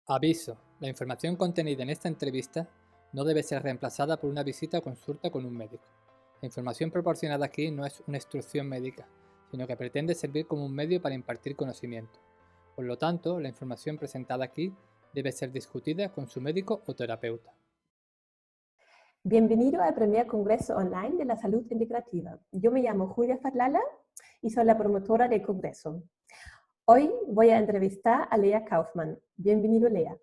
Aviso: la información contenida en esta entrevista no debe ser reemplazada por una visita o consulta con un médico. La información proporcionada aquí no es una instrucción médica, sino que pretende servir como un medio para impartir conocimiento. Por lo tanto, la información presentada aquí debe ser discutida con su médico o terapeuta. Bienvenido al primer Congreso Online de la Salud Integrativa. Yo me llamo Julia Fatlala y soy la promotora del Congreso. Hoy voy a entrevistar a Lea Kaufmann. Bienvenido, Lea.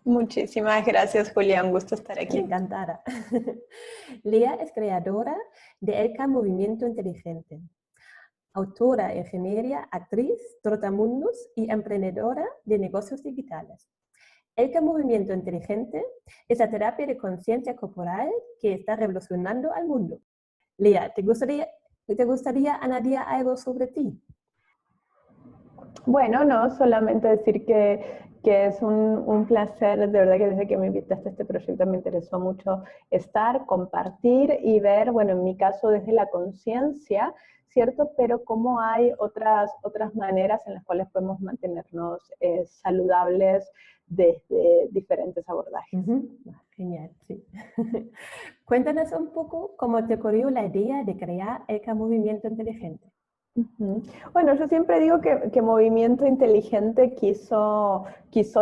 Muchísimas gracias, Julia. Un gusto estar aquí. Encantada. Lea es creadora de ELCA Movimiento Inteligente, autora, ingeniera, actriz, trotamundos y emprendedora de negocios digitales. ELCA Movimiento Inteligente es la terapia de conciencia corporal que está revolucionando al mundo. Lea, ¿te gustaría añadir algo sobre ti? Bueno, no, solamente decir que es un placer, de verdad que desde que me invitaste a este proyecto me interesó mucho estar, compartir y ver, bueno, en mi caso desde la conciencia, ¿cierto? Pero cómo hay otras maneras en las cuales podemos mantenernos saludables desde diferentes abordajes. Genial, sí. Cuéntanos un poco cómo te ocurrió la idea de crear ELCA Movimiento Inteligente. Bueno, yo siempre digo que Movimiento Inteligente quiso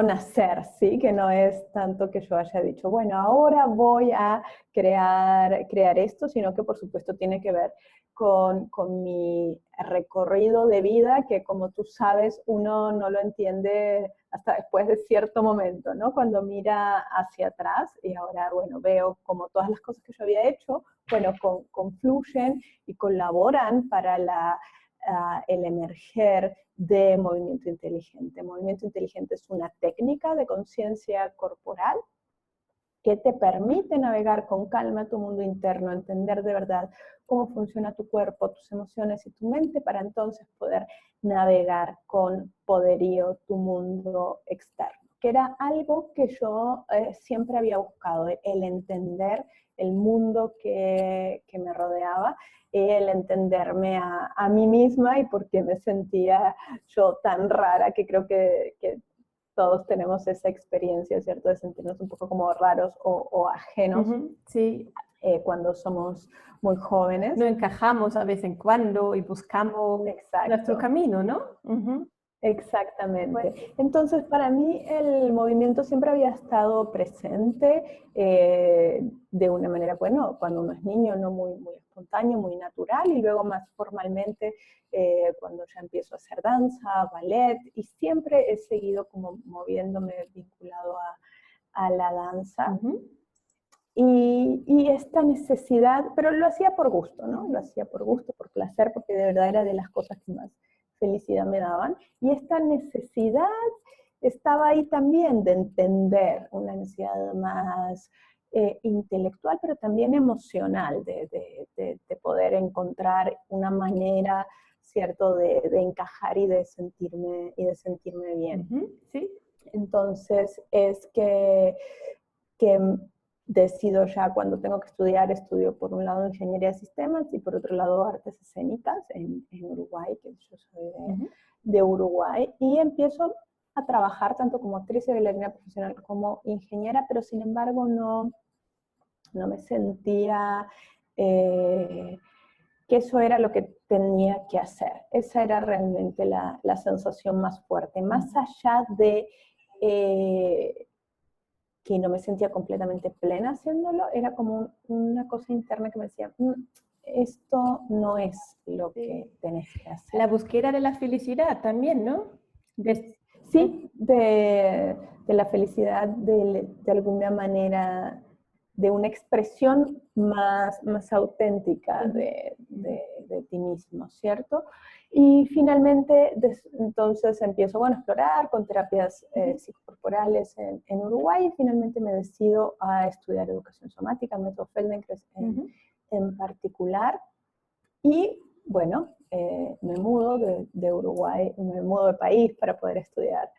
nacer, ¿sí? Que no es tanto que yo haya dicho, bueno, ahora voy a crear esto, sino que por supuesto tiene que ver con mi recorrido de vida, que como tú sabes, uno no lo entiende hasta después de cierto momento, ¿no? Cuando mira hacia atrás y ahora, bueno, veo como todas las cosas que yo había hecho, bueno, confluyen y colaboran para el emerger de movimiento inteligente. Movimiento inteligente es una técnica de conciencia corporal que te permite navegar con calma tu mundo interno, entender de verdad cómo funciona tu cuerpo, tus emociones y tu mente para entonces poder navegar con poderío tu mundo externo, que era algo que yo siempre había buscado, el entender el mundo que me rodeaba, el entenderme a mí misma y por qué me sentía yo tan rara, que creo que todos tenemos esa experiencia, ¿cierto? De sentirnos un poco como raros o ajenos sí. Cuando somos muy jóvenes. No encajamos a vez en cuando y buscamos nuestro camino, ¿no? Exactamente. Bueno. Entonces, para mí el movimiento siempre había estado presente de una manera, bueno, cuando uno es niño, no muy espontáneo, muy natural, y luego más formalmente cuando ya empiezo a hacer danza, ballet, y siempre he seguido como moviéndome vinculado a la danza. Y esta necesidad, pero lo hacía por gusto, ¿no? Lo hacía por gusto, por placer, porque de verdad era de las cosas que más felicidad me daban. Y esta necesidad estaba ahí también de entender, una necesidad más intelectual, pero también emocional, de poder encontrar una manera, ¿cierto?, de encajar y de sentirme bien. Sí. Entonces es que decido ya cuando tengo que estudio por un lado ingeniería de sistemas y por otro lado artes escénicas en Uruguay, que yo soy de Uruguay, y empiezo a trabajar tanto como actriz y bailarina profesional como ingeniera, pero sin embargo no me sentía que eso era lo que tenía que hacer. Esa era realmente la sensación más fuerte, más allá de que no me sentía completamente plena haciéndolo, era como una cosa interna que me decía, esto no es lo que tenés que hacer. La búsqueda de la felicidad también, ¿no? Sí, de la felicidad de alguna manera, de una expresión más auténtica de ti mismo, ¿cierto? Y finalmente, entonces empiezo a explorar con terapias psicocorporales en Uruguay y finalmente me decido a estudiar educación somática, método Feldenkrais en particular. Y bueno, me mudo de Uruguay, me mudo de país para poder estudiar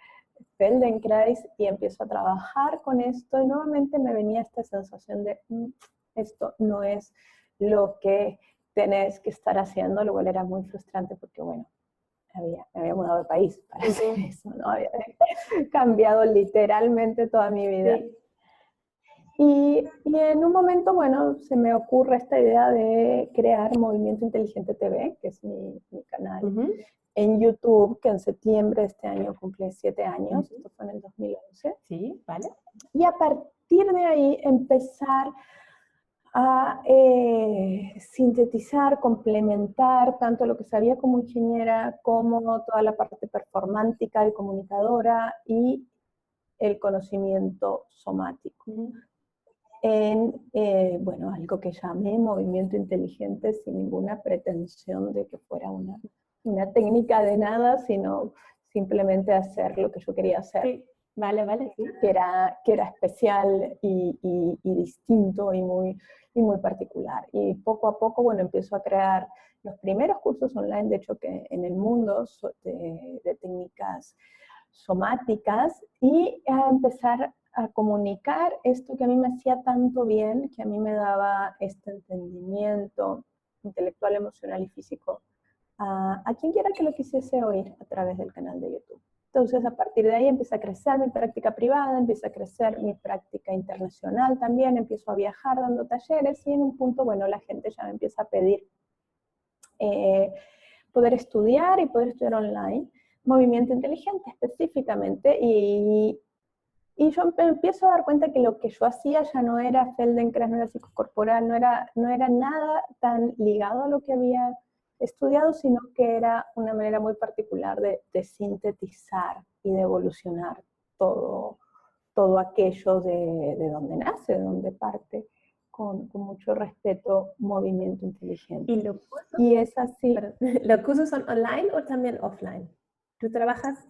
Feldenkrais y empiezo a trabajar con esto y nuevamente me venía esta sensación de esto no es lo que tenés que estar haciendo, lo cual era muy frustrante porque bueno, me había mudado de país para hacer eso, ¿no? Había cambiado literalmente toda mi vida. Sí. Y en un momento, bueno, se me ocurre esta idea de crear Movimiento Inteligente TV, que es mi canal, en YouTube, que en septiembre de este año cumple 7 años, esto fue en el 2011. Sí, vale. Y a partir de ahí empezar a sintetizar, complementar tanto lo que sabía como ingeniera, como toda la parte performántica y comunicadora y el conocimiento somático. En, bueno, algo que llamé movimiento inteligente sin ninguna pretensión de que fuera una técnica de nada, sino simplemente hacer lo que yo quería hacer. Sí. Vale, vale. Sí. Que era especial y distinto y muy particular. Y poco a poco, bueno, empiezo a crear los primeros cursos online, de hecho, que en el mundo de técnicas somáticas, y a empezar a comunicar esto que a mí me hacía tanto bien, que a mí me daba este entendimiento intelectual, emocional y físico a quien quiera que lo quisiese oír a través del canal de YouTube. Entonces, a partir de ahí empieza a crecer mi práctica privada, empieza a crecer mi práctica internacional también, empiezo a viajar dando talleres y en un punto, bueno, la gente ya me empieza a pedir poder estudiar y poder estudiar online, movimiento inteligente específicamente, y yo me empiezo a dar cuenta que lo que yo hacía ya no era Feldenkrais, no era psicocorporal, no era nada tan ligado a lo que había estudiado, sino que era una manera muy particular de sintetizar y de evolucionar todo aquello de donde nace, de donde parte, con mucho respeto, movimiento inteligente. ¿Y los cursos? Y es así. ¿Los cursos son online o también offline? ¿Tú trabajas?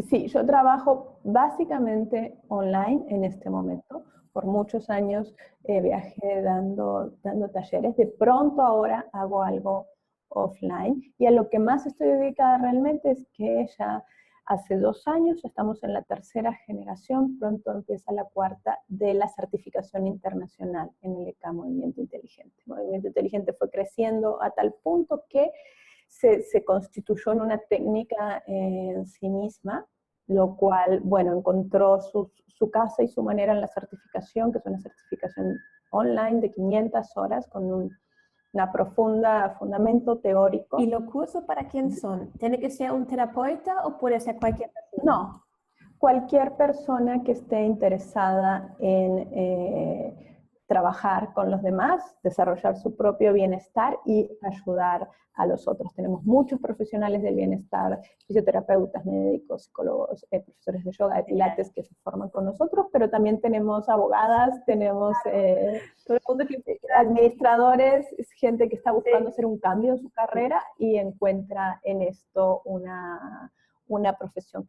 Sí, yo trabajo básicamente online en este momento. Por muchos años viajé dando talleres. De pronto ahora hago algo offline. Y a lo que más estoy dedicada realmente es que ya hace 2 años, ya estamos en la 3ª generación, pronto empieza la 4ª de la certificación internacional en el ECA Movimiento Inteligente. El Movimiento Inteligente fue creciendo a tal punto que se constituyó en una técnica en sí misma, lo cual, bueno, encontró su casa y su manera en la certificación, que es una certificación online de 500 horas con una profunda fundamento teórico. ¿Y los cursos para quién son? ¿Tiene que ser un terapeuta o puede ser cualquier persona? No, cualquier persona que esté interesada en trabajar con los demás, desarrollar su propio bienestar y ayudar a los otros. Tenemos muchos profesionales del bienestar, fisioterapeutas, médicos, psicólogos, profesores de yoga, de pilates que se forman con nosotros, pero también tenemos abogadas, tenemos administradores, gente que está buscando hacer un cambio en su carrera y encuentra en esto una profesión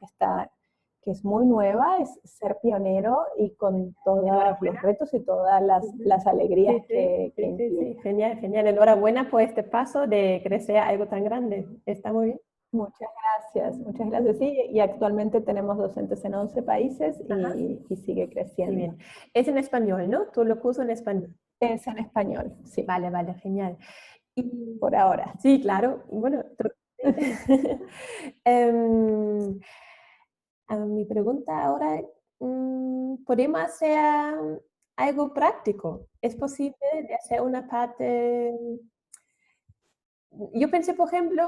que es muy nueva, es ser pionero y con todos los retos y todas las alegrías que implica. Genial, genial. Enhorabuena por este paso de crecer algo tan grande. Está muy bien. Muchas gracias, muchas gracias. Sí, y actualmente tenemos docentes en 11 países y sigue creciendo. Muy bien. Es en español, ¿no? Tú lo curso en español. Es en español, sí. Vale, vale, genial. Y, por ahora. Sí, claro. Bueno, mi pregunta ahora, ¿podemos hacer algo práctico? ¿Es posible de hacer una parte? Yo pensé, por ejemplo,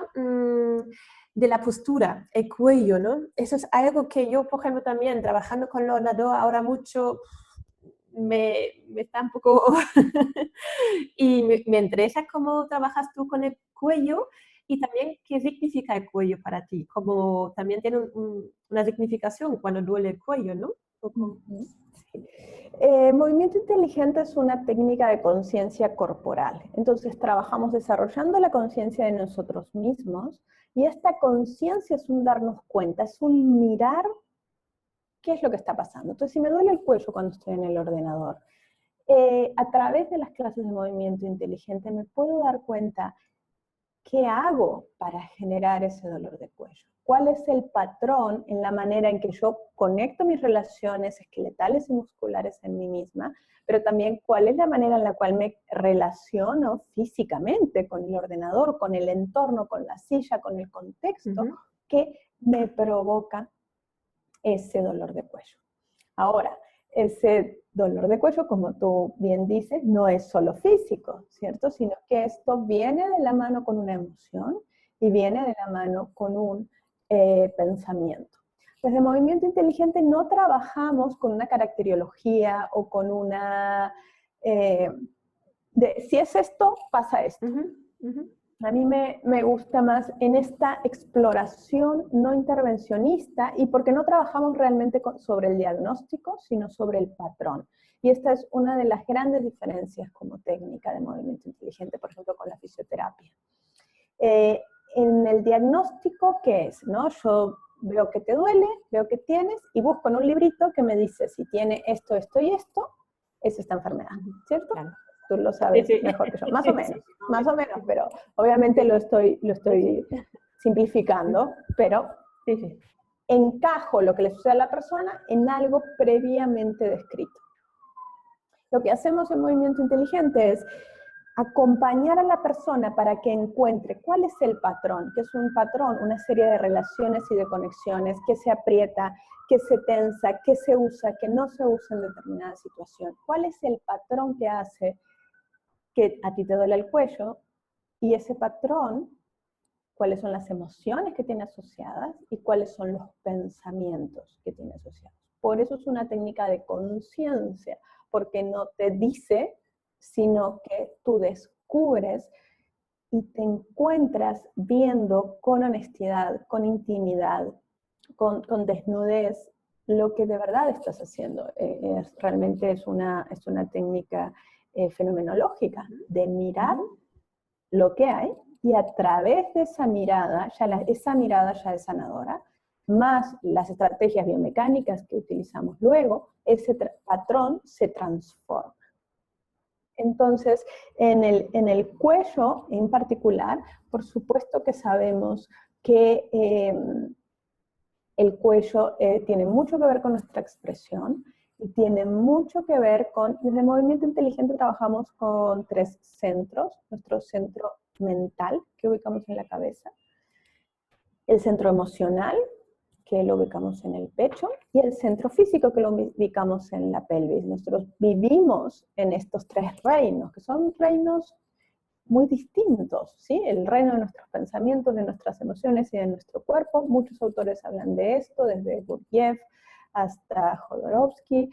de la postura, el cuello, ¿no? Eso es algo que yo, por ejemplo, también trabajando con el ordenador ahora mucho, me está un poco... y me interesa cómo trabajas tú con el cuello y también qué significa el cuello para ti, como también tiene una significación cuando duele el cuello, ¿no? Sí. Movimiento inteligente es una técnica de conciencia corporal. Entonces trabajamos desarrollando la conciencia de nosotros mismos y esta conciencia es un darnos cuenta, es un mirar qué es lo que está pasando. Entonces si me duele el cuello cuando estoy en el ordenador, a través de las clases de movimiento inteligente me puedo dar cuenta qué hago para generar ese dolor de cuello. cuál es el patrón en la manera en que yo conecto mis relaciones esqueletales y musculares en mí misma, pero también cuál es la manera en la cual me relaciono físicamente con el ordenador, con el entorno, con la silla, con el contexto que me provoca ese dolor de cuello. Ahora, ese dolor de cuello, como tú bien dices, no es solo físico, ¿cierto? Sino que esto viene de la mano con una emoción y viene de la mano con un pensamiento. Desde Movimiento Inteligente no trabajamos con una caracteriología o con una... si es esto, pasa esto. A mí me gusta más en esta exploración no intervencionista y porque no trabajamos realmente sobre el diagnóstico, sino sobre el patrón. Y esta es una de las grandes diferencias como técnica de movimiento inteligente, por ejemplo, con la fisioterapia. En el diagnóstico, ¿qué es? ¿No? Yo veo que te duele, veo que tienes y busco en un librito que me dice si tiene esto, esto y esto, es esta enfermedad, ¿cierto? Claro. Tú lo sabes mejor que yo, más o menos, pero obviamente lo estoy simplificando, pero encajo lo que le sucede a la persona en algo previamente descrito. Lo que hacemos en Movimiento Inteligente es acompañar a la persona para que encuentre cuál es el patrón, que es un patrón, una serie de relaciones y de conexiones que se aprieta, que se tensa, que se usa, que no se usa en determinada situación. ¿Cuál es el patrón que hace que a ti te duele el cuello? Y ese patrón, cuáles son las emociones que tiene asociadas y cuáles son los pensamientos que tiene asociados. Por eso es una técnica de conciencia, porque no te dice, sino que tú descubres y te encuentras viendo con honestidad, con intimidad, con desnudez, lo que de verdad estás haciendo. Realmente es una técnica fenomenológica de mirar lo que hay y a través de esa mirada, esa mirada ya es sanadora, más las estrategias biomecánicas que utilizamos luego, ese patrón se transforma. Entonces, en el cuello en particular, por supuesto que sabemos que el cuello tiene mucho que ver con nuestra expresión y tiene mucho que ver con, desde Movimiento Inteligente trabajamos con 3 centros, nuestro centro mental, que ubicamos en la cabeza, el centro emocional, que lo ubicamos en el pecho, y el centro físico, que lo ubicamos en la pelvis. Nosotros vivimos en estos 3 reinos, que son reinos muy distintos, ¿sí? El reino de nuestros pensamientos, de nuestras emociones y de nuestro cuerpo. Muchos autores hablan de esto, desde Gurdjieff hasta Jodorowsky,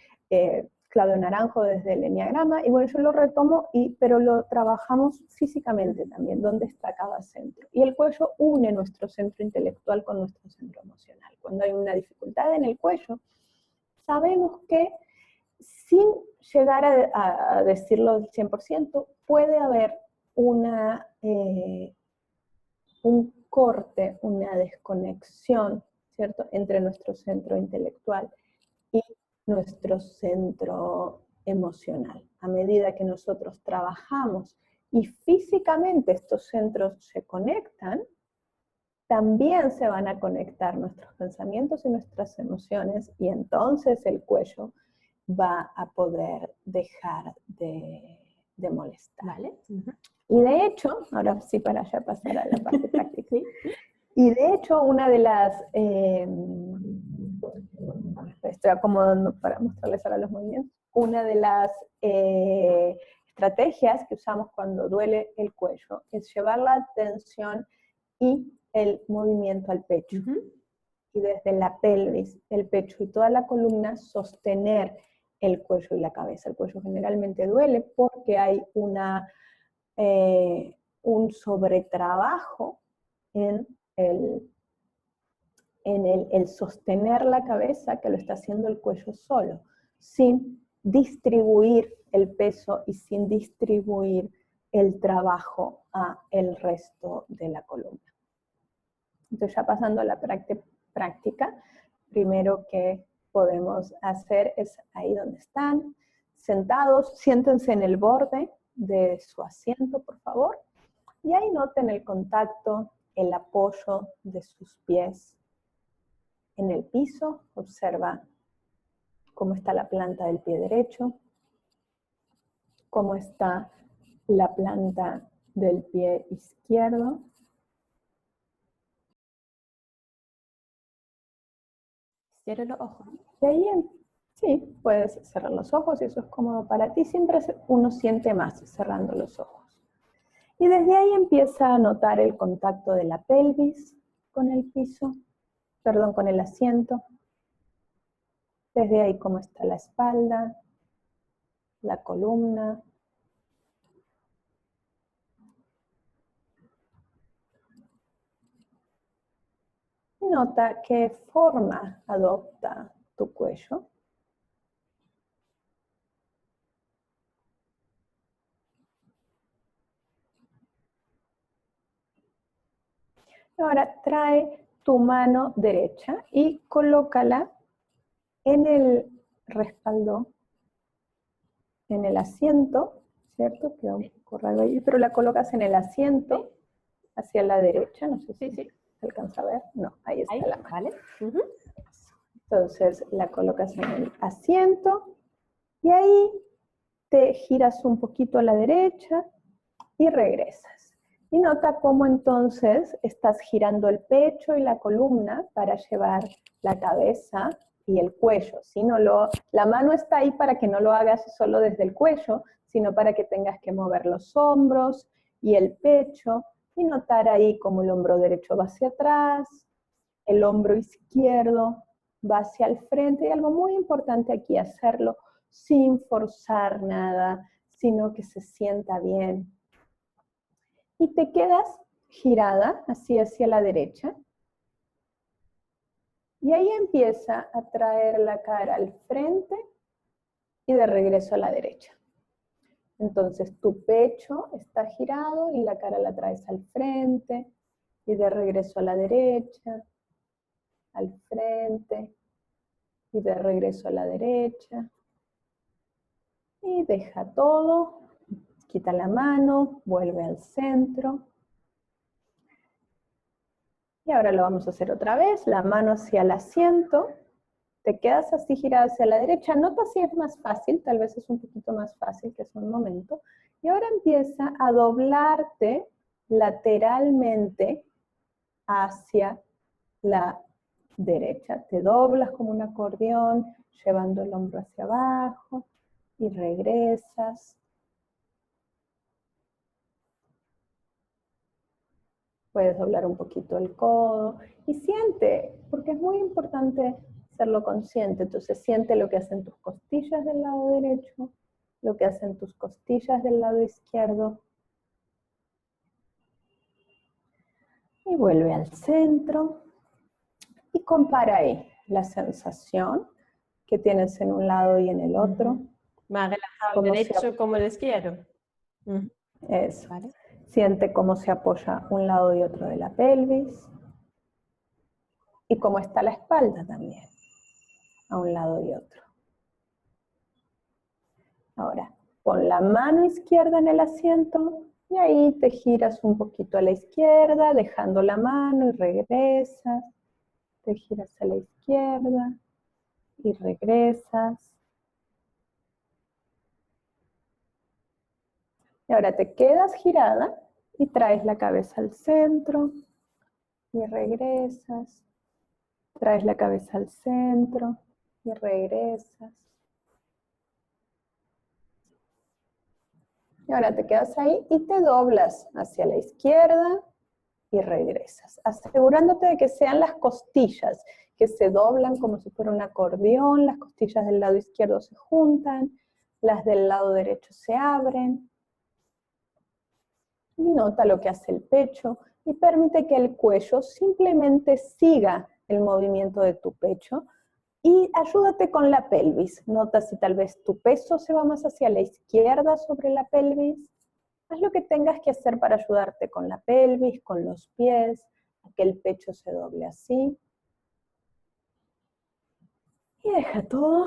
Claudio Naranjo desde el Enneagrama, y bueno, yo lo retomo, pero lo trabajamos físicamente también, dónde está cada centro. Y el cuello une nuestro centro intelectual con nuestro centro emocional. Cuando hay una dificultad en el cuello, sabemos que sin llegar a decirlo al 100%, puede haber un corte, una desconexión, ¿cierto?, entre nuestro centro intelectual y nuestro centro emocional. A medida que nosotros trabajamos y físicamente estos centros se conectan, también se van a conectar nuestros pensamientos y nuestras emociones, y entonces el cuello va a poder dejar de molestar. ¿Vale? Y de hecho, ahora sí para ya pasar a la parte práctica, y de hecho una de las, estoy acomodando para mostrarles ahora los movimientos, una de las estrategias que usamos cuando duele el cuello es llevar la atención y el movimiento al pecho. Y desde la pelvis, el pecho y toda la columna sostener el cuello y la cabeza. El cuello generalmente duele porque hay un sobretrabajo en el sostener la cabeza, que lo está haciendo el cuello solo, sin distribuir el peso y sin distribuir el trabajo a el resto de la columna. Entonces, ya pasando a la práctica, primero que podemos hacer es ahí donde están, sentados, siéntense en el borde de su asiento, por favor, y ahí noten el contacto, el apoyo de sus pies en el piso, observa cómo está la planta del pie derecho, cómo está la planta del pie izquierdo. Cierra los ojos. De ahí, sí, puedes cerrar los ojos si eso es cómodo para ti. Siempre uno siente más cerrando los ojos. Y desde ahí empieza a notar el contacto de la pelvis con el piso, perdón, con el asiento. Desde ahí cómo está la espalda, la columna. Y nota qué forma adopta tu cuello. Ahora trae tu mano derecha y colócala en el respaldo, en el asiento, ¿cierto? Queda un poco raro ahí, pero la colocas en el asiento hacia la derecha, no sé si se alcanza a ver. No, ahí está la mano. ¿Vale? Entonces la colocas en el asiento y ahí te giras un poquito a la derecha y regresas. Y nota cómo entonces estás girando el pecho y la columna para llevar la cabeza y el cuello. La mano está ahí para que no lo hagas solo desde el cuello, sino para que tengas que mover los hombros y el pecho y notar ahí cómo el hombro derecho va hacia atrás, el hombro izquierdo va hacia el frente. Y algo muy importante aquí, hacerlo sin forzar nada, sino que se sienta bien. Y te quedas girada así hacia la derecha. Y ahí empieza a traer la cara al frente y de regreso a la derecha. Entonces tu pecho está girado y la cara la traes al frente y de regreso a la derecha, al frente y de regreso a la derecha. Y deja todo, quita la mano, vuelve al centro. Y ahora lo vamos a hacer otra vez, la mano hacia el asiento, te quedas así girada hacia la derecha, nota si es más fácil, tal vez es un poquito más fácil que hace un momento, y ahora empieza a doblarte lateralmente hacia la derecha, te doblas como un acordeón, llevando el hombro hacia abajo, y regresas. Puedes doblar un poquito el codo y siente, porque es muy importante serlo consciente. Entonces siente lo que hacen tus costillas del lado derecho, lo que hacen tus costillas del lado izquierdo. Y vuelve al centro y compara ahí la sensación que tienes en un lado y en el otro. Más relajado el derecho como el izquierdo. Eso. ¿Vale? Siente cómo se apoya un lado y otro de la pelvis. Y cómo está la espalda también, a un lado y otro. Ahora, pon la mano izquierda en el asiento y ahí te giras un poquito a la izquierda, dejando la mano y regresas. Te giras a la izquierda y regresas. Y ahora te quedas girada y traes la cabeza al centro y regresas. Traes la cabeza al centro y regresas. Y ahora te quedas ahí y te doblas hacia la izquierda y regresas, asegurándote de que sean las costillas que se doblan como si fuera un acordeón, las costillas del lado izquierdo se juntan, las del lado derecho se abren. Y nota lo que hace el pecho y permite que el cuello simplemente siga el movimiento de tu pecho y ayúdate con la pelvis. Nota si tal vez tu peso se va más hacia la izquierda sobre la pelvis. Haz lo que tengas que hacer para ayudarte con la pelvis, con los pies, a que el pecho se doble así. Y deja todo,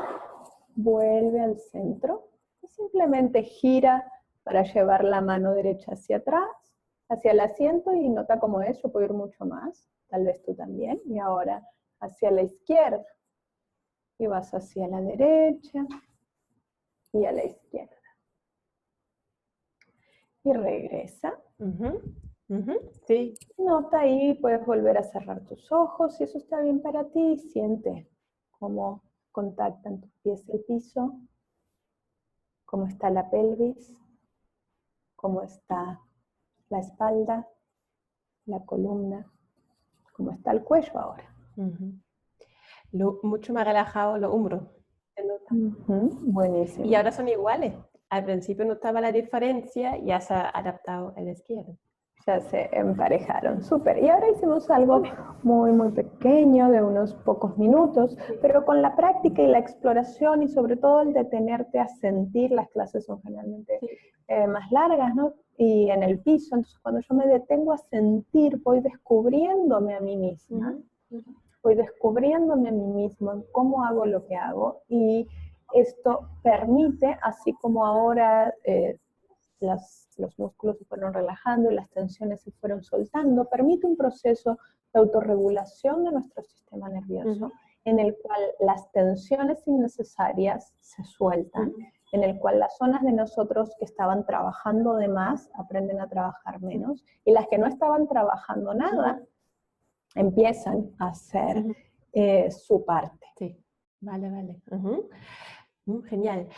vuelve al centro y simplemente gira para llevar la mano derecha hacia atrás, hacia el asiento y nota cómo es, yo puedo ir mucho más, tal vez tú también. Y ahora hacia la izquierda. Y vas hacia la derecha y a la izquierda. Y regresa. Sí. Nota ahí, puedes volver a cerrar tus ojos. Si eso está bien para ti, siente cómo contactan tus pies el piso, cómo está la pelvis, cómo está la espalda, la columna, cómo está el cuello ahora. Mucho más relajado los hombros. Buenísimo. Y ahora son iguales. Al principio no estaba la diferencia, ya se ha adaptado el izquierdo. Ya se emparejaron, súper. Y ahora hicimos algo muy, muy pequeño, de unos pocos minutos, pero con la práctica y la exploración y sobre todo el detenerte a sentir, las clases son generalmente más largas, ¿no? Y en el piso, entonces cuando yo me detengo a sentir, voy descubriéndome a mí misma, voy descubriéndome a mí misma en cómo hago lo que hago, y esto permite, así como ahora los músculos se fueron relajando y las tensiones se fueron soltando, permite un proceso de autorregulación de nuestro sistema nervioso, en el cual las tensiones innecesarias se sueltan, en el cual las zonas de nosotros que estaban trabajando de más aprenden a trabajar menos, y las que no estaban trabajando nada empiezan a hacer su parte. Sí, vale. Genial.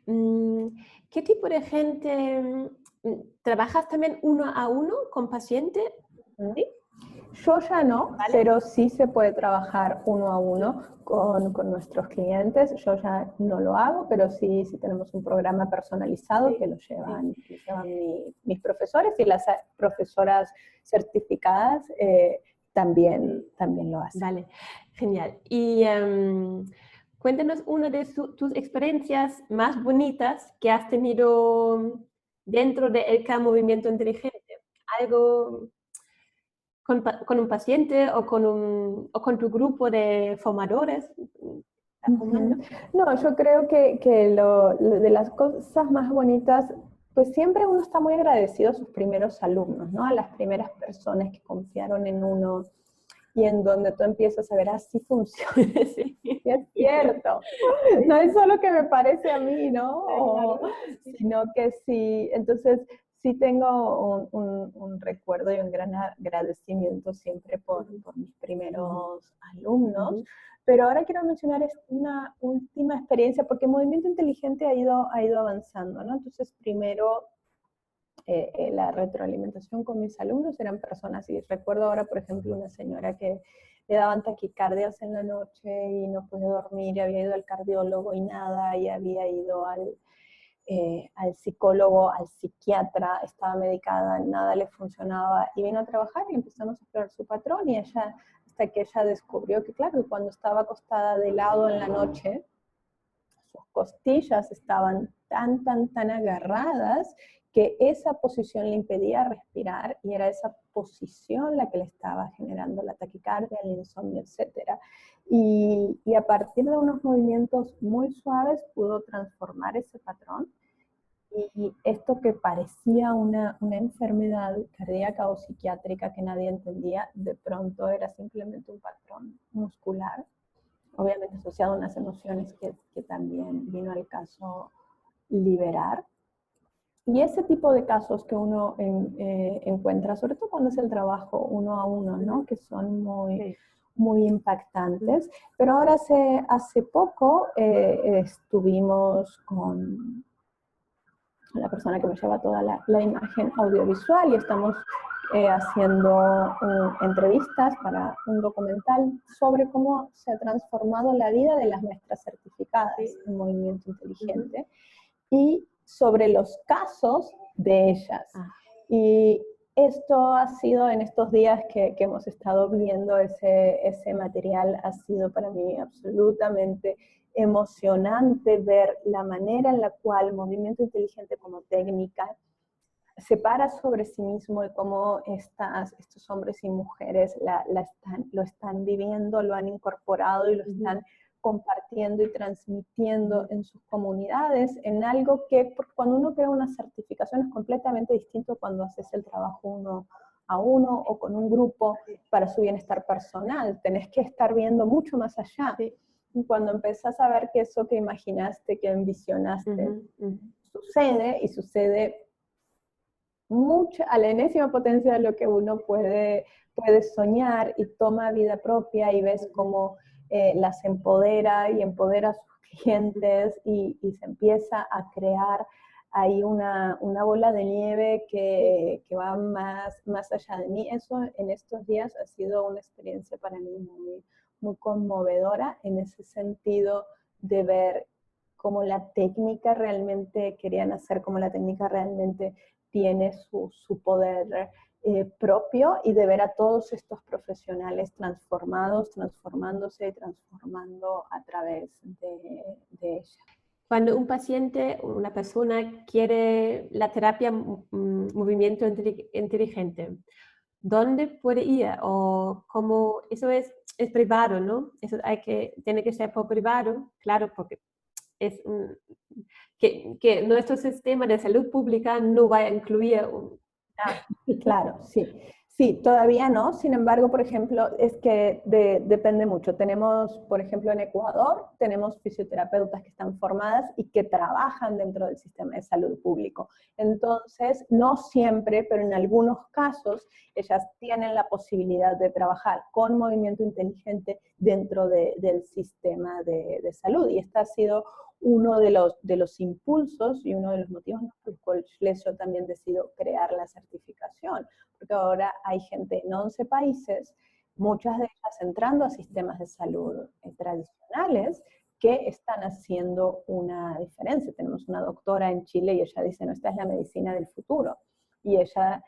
¿Qué tipo de gente trabajas también uno a uno con pacientes? ¿Sí? Yo ya no, pero sí se puede trabajar uno a uno con nuestros clientes. Yo ya no lo hago, pero sí tenemos un programa personalizado que lo llevan mis profesores, y las profesoras certificadas también lo hacen. Vale, genial. Y cuéntanos una de tus experiencias más bonitas que has tenido dentro de ELCA Movimiento Inteligente. Algo con un paciente o con tu grupo de formadores. No, yo creo que de las cosas más bonitas, pues siempre uno está muy agradecido a sus primeros alumnos, ¿no? A las primeras personas que confiaron en uno, y en donde tú empiezas a ver, así funciona. Sí, es cierto. No es solo que me parece a mí, ¿no? Sino que sí. Entonces, sí tengo un recuerdo y un gran agradecimiento siempre por mis primeros alumnos. Pero ahora quiero mencionar una última experiencia, porque Movimiento Inteligente ha ido avanzando, ¿no? Entonces, primero, la retroalimentación con mis alumnos eran personas, y recuerdo ahora, por ejemplo, una señora que le daban taquicardias en la noche y no podía dormir, y había ido al cardiólogo y nada, y había ido al psicólogo, al psiquiatra, estaba medicada, nada le funcionaba, y vino a trabajar y empezamos a explorar su patrón, y ella, hasta que ella descubrió que, claro, cuando estaba acostada de lado en la noche, sus costillas estaban tan agarradas que esa posición le impedía respirar, y era esa posición la que le estaba generando la taquicardia, el insomnio, etc. Y a partir de unos movimientos muy suaves pudo transformar ese patrón, y esto que parecía una enfermedad cardíaca o psiquiátrica que nadie entendía, de pronto era simplemente un patrón muscular, obviamente asociado a unas emociones que también vino al caso liberar. Y ese tipo de casos que uno encuentra, sobre todo cuando es el trabajo uno a uno, ¿no? Que son muy impactantes. Pero ahora hace poco estuvimos con la persona que me lleva toda la imagen audiovisual, y estamos haciendo entrevistas para un documental sobre cómo se ha transformado la vida de las maestras certificadas en Movimiento Inteligente, y sobre los casos de ellas. Y esto ha sido, en estos días que hemos estado viendo ese material, ha sido para mí absolutamente emocionante ver la manera en la cual Movimiento Inteligente como técnica se para sobre sí mismo, y cómo estos hombres y mujeres lo están viviendo, lo han incorporado y lo están compartiendo y transmitiendo en sus comunidades, en algo que, porque cuando uno crea una certificación es completamente distinto cuando haces el trabajo a uno o con un grupo para su bienestar personal. Tenés que estar viendo mucho más allá. Sí. Y cuando empezás a ver que eso que imaginaste, que envisionaste, sucede, y sucede mucho, a la enésima potencia de lo que uno puede soñar, y toma vida propia, y ves cómo las empodera y empodera a sus clientes, y se empieza a crear ahí una bola de nieve que va más allá de mí. Eso en estos días ha sido una experiencia para mí muy conmovedora, en ese sentido de ver cómo la técnica realmente querían hacer, cómo la técnica realmente tiene su poder propio, y de ver a todos estos profesionales transformados, transformándose y transformando a través de ella. Cuando un paciente, una persona quiere la terapia movimiento inteligente, ¿dónde puede ir? O cómo, eso es privado, ¿no? Eso tiene que ser por privado, claro, porque es que nuestro sistema de salud pública no va a incluir Claro, sí. Sí, todavía no. Sin embargo, por ejemplo, es que depende mucho. Tenemos, por ejemplo, en Ecuador, tenemos fisioterapeutas que están formadas y que trabajan dentro del sistema de salud público. Entonces, no siempre, pero en algunos casos, ellas tienen la posibilidad de trabajar con movimiento inteligente dentro del sistema de salud. Y esta ha sido uno de los impulsos y uno de los motivos por los cuales yo también decido crear la certificación, porque ahora hay gente en 11 países, muchas de ellas entrando a sistemas de salud tradicionales, que están haciendo una diferencia. Tenemos una doctora en Chile y ella dice, no, esta es la medicina del futuro, y ella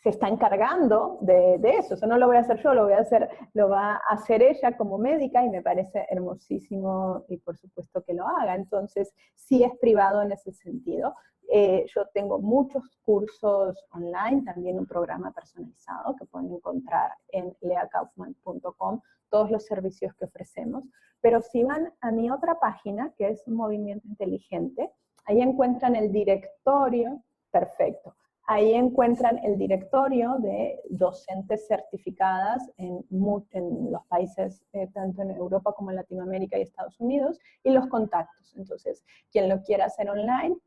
se está encargando de eso. Eso no lo voy a hacer yo, lo va a hacer ella como médica, y me parece hermosísimo, y por supuesto que lo haga. Entonces, sí es privado en ese sentido. Yo tengo muchos cursos online, también un programa personalizado que pueden encontrar en leakaufman.com, todos los servicios que ofrecemos. Pero si van a mi otra página, que es Movimiento Inteligente, ahí encuentran el directorio, perfecto. Ahí encuentran el directorio de docentes certificadas en los países, tanto en Europa como en Latinoamérica y Estados Unidos, y los contactos. Entonces, quien lo quiera hacer online,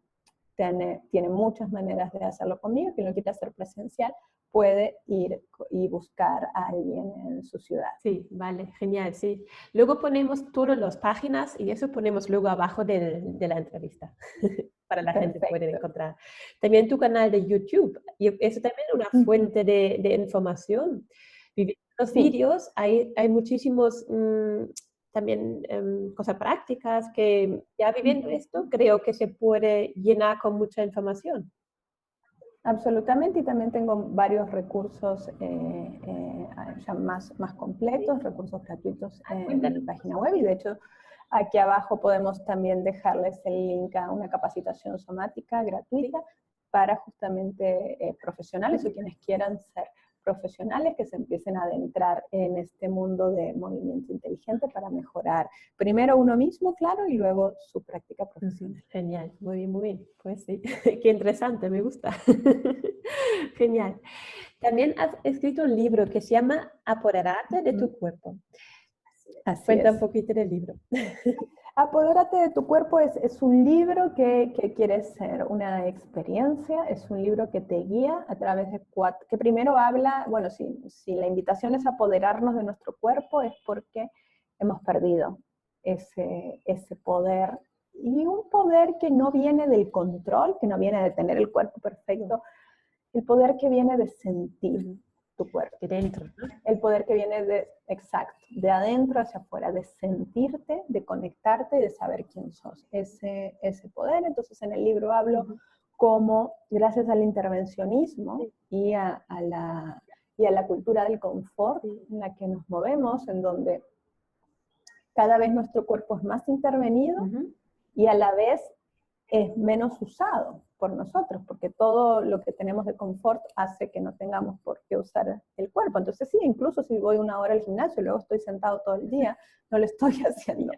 tiene muchas maneras de hacerlo conmigo. Quien lo quiera hacer presencial, puede ir y buscar a alguien en su ciudad. Sí, vale, genial, sí. Luego ponemos todas las páginas, y eso ponemos luego abajo de la entrevista, para la gente puede encontrar. También tu canal de YouTube, y eso también es una fuente de información. Viviendo los vídeos, hay muchísimos también cosas prácticas que ya viviendo esto, creo que se puede llenar con mucha información. Absolutamente, y también tengo varios recursos ya más completos, recursos gratuitos en mi página web, y de hecho aquí abajo podemos también dejarles el link a una capacitación somática gratuita para justamente profesionales o quienes quieran ser profesionales, que se empiecen a adentrar en este mundo de movimiento inteligente para mejorar primero uno mismo, claro, y luego su práctica profesional. Genial, muy bien, muy bien. Pues sí, qué interesante, me gusta. Genial. También has escrito un libro que se llama Apoderarte de tu cuerpo. Cuenta un poquito del libro. Apodérate de tu cuerpo es un libro que quiere ser una experiencia, es un libro que te guía a través de que primero habla, bueno, si la invitación es apoderarnos de nuestro cuerpo, es porque hemos perdido ese poder, y un poder que no viene del control, que no viene de tener el cuerpo perfecto, el poder que viene de sentir tu cuerpo. De dentro, ¿no? El poder que viene de adentro hacia afuera, de sentirte, de conectarte, de saber quién sos. Ese poder. Entonces en el libro hablo cómo, gracias al intervencionismo y a la cultura del confort en la que nos movemos, en donde cada vez nuestro cuerpo es más intervenido y a la vez es menos usado por nosotros, porque todo lo que tenemos de confort hace que no tengamos por qué usar el cuerpo. Entonces sí, incluso si voy 1 hora al gimnasio y luego estoy sentado todo el día, no le estoy haciendo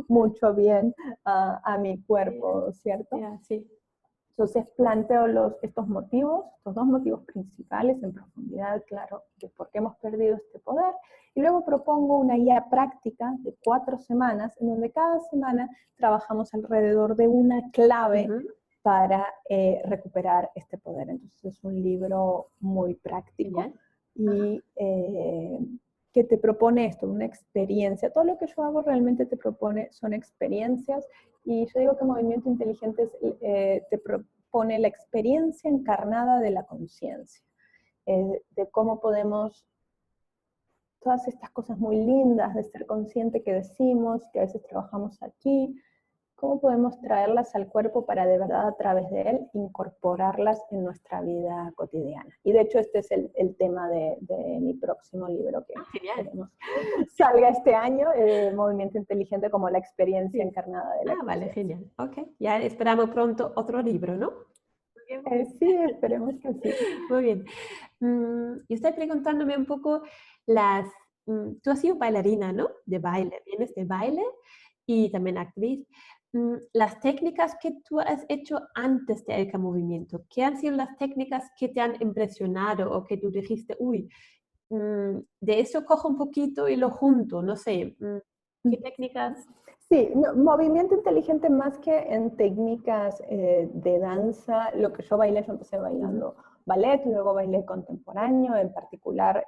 mucho bien a mi cuerpo, ¿cierto? Sí. Entonces planteo estos dos motivos principales en profundidad, claro, de por qué hemos perdido este poder, y luego propongo una guía práctica de 4 semanas, en donde cada semana trabajamos alrededor de una clave para recuperar este poder. Entonces es un libro muy práctico y que te propone esto, una experiencia. Todo lo que yo hago realmente te propone, son experiencias, y yo digo que Movimiento Inteligente te propone la experiencia encarnada de la conciencia, de cómo podemos, todas estas cosas muy lindas de ser consciente que decimos, que a veces trabajamos aquí, cómo podemos traerlas al cuerpo para de verdad a través de él incorporarlas en nuestra vida cotidiana. Y de hecho este es el tema de mi próximo libro que esperemos salga este año, Movimiento Inteligente como la experiencia encarnada de la conciencia. Vale, genial. Ok, ya esperamos pronto otro libro, ¿no? Sí, esperemos que sí. Muy bien. Y estoy preguntándome un poco tú has sido bailarina, ¿no? De baile, vienes de baile y también actriz. Las técnicas que tú has hecho antes de Elka Movimiento, ¿qué han sido las técnicas que te han impresionado o que tú dijiste, uy, de eso cojo un poquito y lo junto, no sé, ¿qué técnicas? Sí, Movimiento Inteligente más que en técnicas de danza, lo que yo bailé, yo empecé bailando ballet, luego bailé contemporáneo, en particular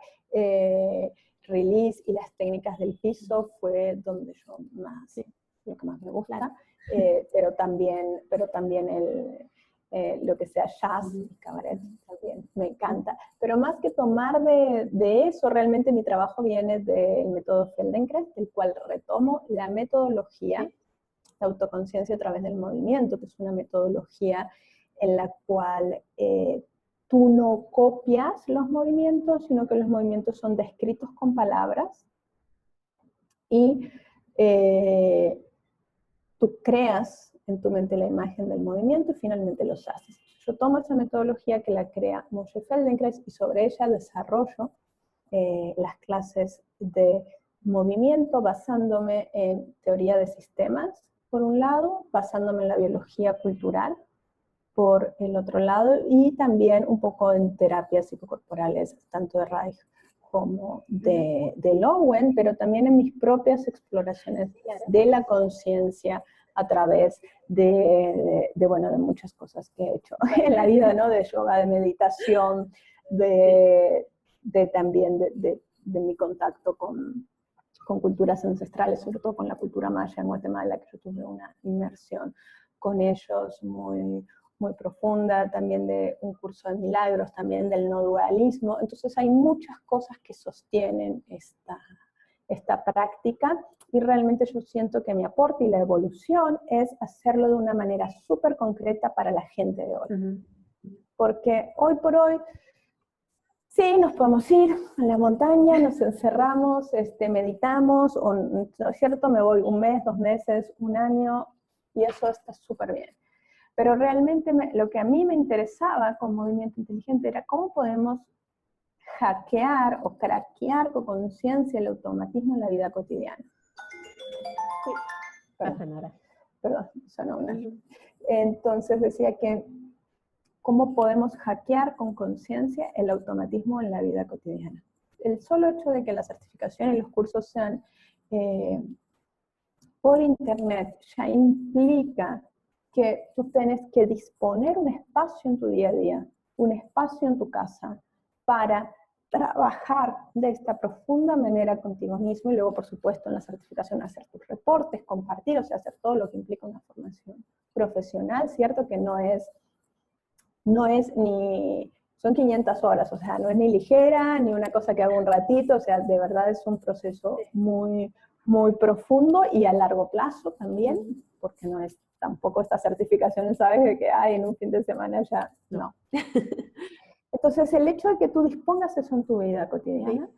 release y las técnicas del piso fue donde yo más, lo que más me gusta, pero también lo que sea jazz y cabaret también me encanta. Pero más que tomar de eso, realmente mi trabajo viene del método Feldenkrais, del cual retomo la metodología de autoconciencia a través del movimiento, que es una metodología en la cual tú no copias los movimientos, sino que los movimientos son descritos con palabras y tú creas en tu mente la imagen del movimiento y finalmente los haces. Yo tomo esa metodología que la crea Moshe Feldenkrais y sobre ella desarrollo las clases de movimiento basándome en teoría de sistemas, por un lado, basándome en la biología cultural, por el otro lado, y también un poco en terapias psicocorporales, tanto de Reich como de Lowen, pero también en mis propias exploraciones de la conciencia a través de muchas cosas que he hecho en la vida, ¿no? De yoga, de meditación, también de mi contacto con culturas ancestrales, sobre todo con la cultura maya en Guatemala, que yo tuve una inmersión con ellos muy, muy profunda, también de un curso de milagros, también del no dualismo. Entonces hay muchas cosas que sostienen esta práctica, y realmente yo siento que mi aporte y la evolución es hacerlo de una manera súper concreta para la gente de hoy. Porque hoy por hoy, sí, nos podemos ir a la montaña, nos encerramos, meditamos, o ¿no es cierto? Me voy 1 mes, 2 meses, 1 año, y eso está súper bien. Pero realmente lo que a mí me interesaba con Movimiento Inteligente era cómo podemos hackear o craquear con conciencia el automatismo en la vida cotidiana. Sí, perdón, sonó una. Entonces decía que cómo podemos hackear con conciencia el automatismo en la vida cotidiana. El solo hecho de que la certificación y los cursos sean por internet ya implica que tú tienes que disponer un espacio en tu día a día, un espacio en tu casa para trabajar de esta profunda manera contigo mismo, y luego, por supuesto, en la certificación hacer tus reportes, compartir, o sea, hacer todo lo que implica una formación profesional, ¿cierto? Que no es ni, son 500 horas, o sea, no es ni ligera, ni una cosa que hago un ratito, o sea, de verdad es un proceso muy, muy profundo y a largo plazo también, porque no es tampoco esta certificación, ¿sabes? De que en un fin de semana ya, no. Entonces, el hecho de que tú dispongas eso en tu vida cotidiana,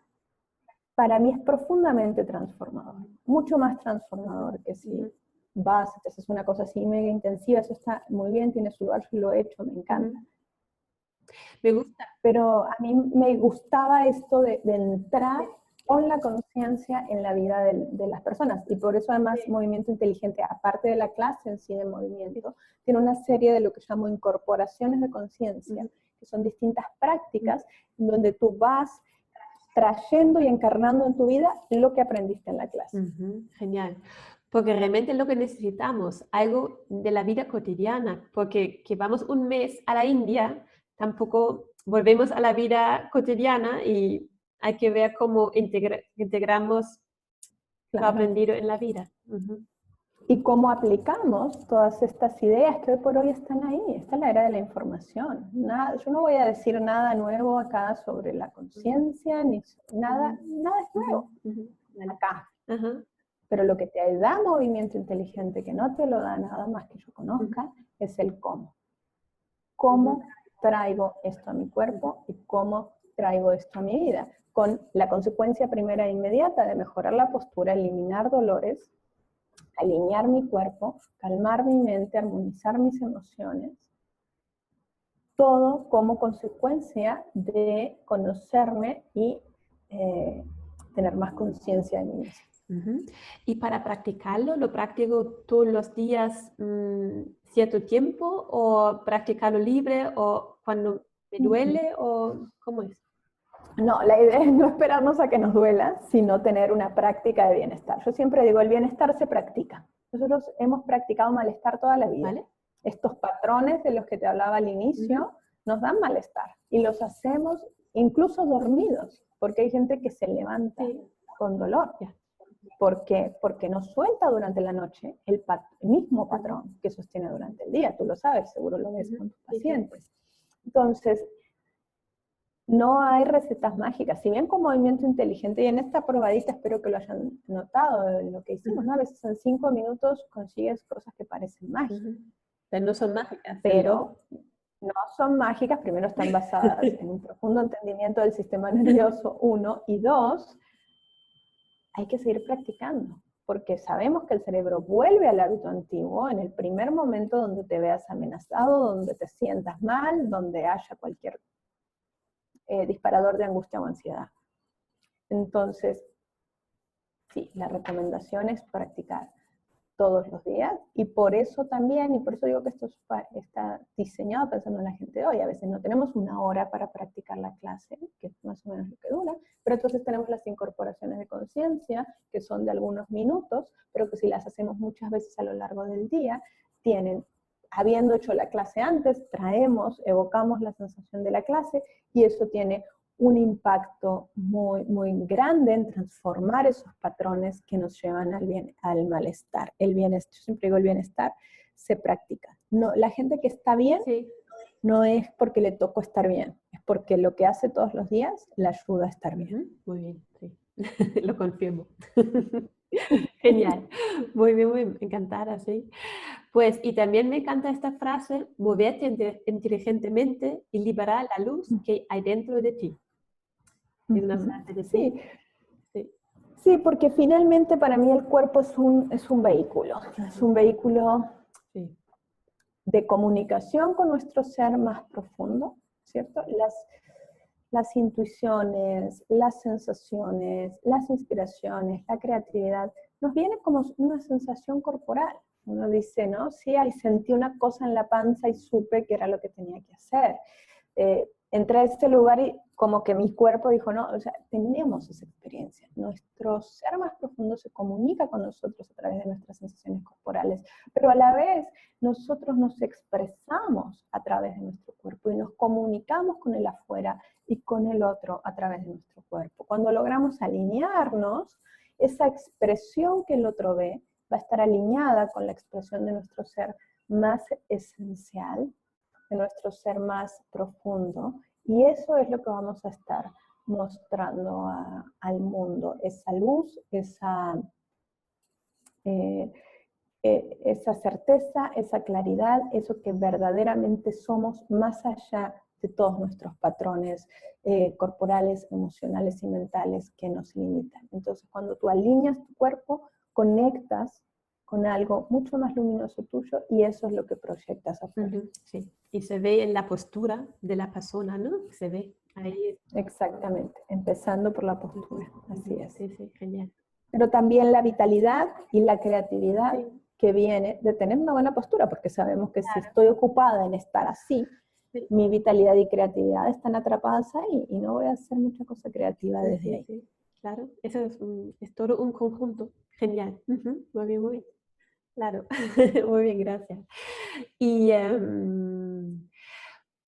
para mí es profundamente transformador, mucho más transformador que si vas, te haces una cosa así mega intensiva, eso está muy bien, tiene su lugar, yo lo he hecho, me encanta. Me gusta. Pero a mí me gustaba esto de entrar con la conciencia en la vida de las personas. Y por eso además movimiento inteligente, aparte de la clase en sí de movimiento, tiene una serie de lo que llamo incorporaciones de conciencia, que son distintas prácticas donde tú vas trayendo y encarnando en tu vida lo que aprendiste en la clase. Genial. Porque realmente es lo que necesitamos, algo de la vida cotidiana, porque que vamos un mes a la India, tampoco volvemos a la vida cotidiana y hay que ver cómo integramos lo aprendido en la vida. Y cómo aplicamos todas estas ideas que hoy por hoy están ahí. Esta es la era de la información. Yo no voy a decir nada nuevo acá sobre la conciencia, ni nada es nuevo acá. Pero lo que te da movimiento inteligente, que no te lo da nada más que yo conozca, es el cómo. ¿Cómo traigo esto a mi cuerpo y cómo traigo esto a mi vida? Con la consecuencia primera e inmediata de mejorar la postura, eliminar dolores, alinear mi cuerpo, calmar mi mente, armonizar mis emociones, todo como consecuencia de conocerme y tener más conciencia de mí misma. Y para practicarlo, ¿lo practico todos los días cierto tiempo o practicarlo libre o cuando me duele o cómo es? No, la idea es no esperarnos a que nos duela, sino tener una práctica de bienestar. Yo siempre digo, el bienestar se practica. Nosotros hemos practicado malestar toda la vida. ¿Vale? Estos patrones de los que te hablaba al inicio nos dan malestar y los hacemos incluso dormidos, porque hay gente que se levanta con dolor. ¿Por qué? Porque no suelta durante la noche el mismo patrón que sostiene durante el día. Tú lo sabes, seguro lo ves con tus pacientes. Entonces, no hay recetas mágicas. Si bien con movimiento inteligente, y en esta probadita espero que lo hayan notado en lo que hicimos, ¿no? A veces en 5 minutos consigues cosas que parecen mágicas. Pero no son mágicas. Pero no son mágicas, primero están basadas en un profundo entendimiento del sistema nervioso, 1, y 2, hay que seguir practicando, porque sabemos que el cerebro vuelve al hábito antiguo en el primer momento donde te veas amenazado, donde te sientas mal, donde haya cualquier disparador de angustia o ansiedad. Entonces, sí, la recomendación es practicar todos los días, y por eso también, y por eso digo que esto está diseñado pensando en la gente de hoy. A veces no tenemos una hora para practicar la clase, que es más o menos lo que dura, pero entonces tenemos las incorporaciones de conciencia, que son de algunos minutos, pero que si las hacemos muchas veces a lo largo del día, habiendo hecho la clase antes, evocamos la sensación de la clase, y eso tiene un impacto muy, muy grande en transformar esos patrones que nos llevan al malestar. Yo siempre digo, el bienestar se practica. No, la gente que está bien no es porque le tocó estar bien, es porque lo que hace todos los días le ayuda a estar bien. Muy bien, sí. Lo confirmo. Genial. Muy bien, muy encantada, sí. Pues, y también me encanta esta frase, moverte inteligentemente y liberar la luz que hay dentro de ti. Es una frase de ti. Sí, porque finalmente para mí el cuerpo es un vehículo. Es un vehículo de comunicación con nuestro ser más profundo, ¿cierto? Las intuiciones, las sensaciones, las inspiraciones, la creatividad, nos viene como una sensación corporal. Uno dice, ¿no? Sí, sentí una cosa en la panza y supe que era lo que tenía que hacer. Entré a este lugar y como que mi cuerpo dijo, no, o sea, tenemos esa experiencia. Nuestro ser más profundo se comunica con nosotros a través de nuestras sensaciones corporales, pero a la vez nosotros nos expresamos a través de nuestro cuerpo y nos comunicamos con el afuera y con el otro a través de nuestro cuerpo. Cuando logramos alinearnos, esa expresión que el otro ve va a estar alineada con la expresión de nuestro ser más esencial, de nuestro ser más profundo, y eso es lo que vamos a estar mostrando al mundo, esa luz, esa certeza, esa claridad, eso que verdaderamente somos más allá de todos nuestros patrones corporales, emocionales y mentales que nos limitan. Entonces, cuando tú alineas tu cuerpo, conectas con algo mucho más luminoso tuyo, y eso es lo que proyectas afuera. Sí, y se ve en la postura de la persona, ¿no? Se ve Ahí, Exactamente, empezando por la postura, así es. sí, sí, genial. Pero también la vitalidad y la creatividad Sí. que viene de tener una buena postura, porque sabemos que si estoy ocupada en estar así, Sí. mi vitalidad y creatividad están atrapadas ahí y no voy a hacer mucha cosa creativa desde ahí. Sí, claro, eso es todo un conjunto. Genial. Muy bien, muy bien. Claro, muy bien, gracias. Y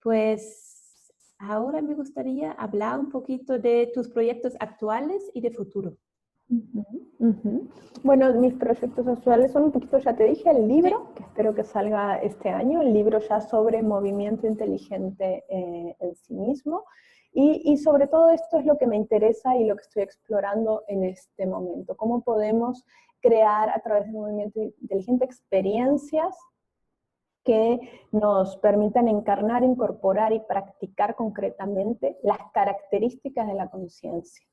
pues ahora me gustaría hablar un poquito de tus proyectos actuales y de futuro. Bueno, mis proyectos actuales son un poquito, ya te dije, el libro, que espero que salga este año, el libro ya sobre movimiento inteligente en sí mismo. Y sobre todo esto es lo que me interesa y lo que estoy explorando en este momento. ¿Cómo podemos crear a través del movimiento inteligente experiencias que nos permitan encarnar, incorporar y practicar concretamente las características de la conciencia?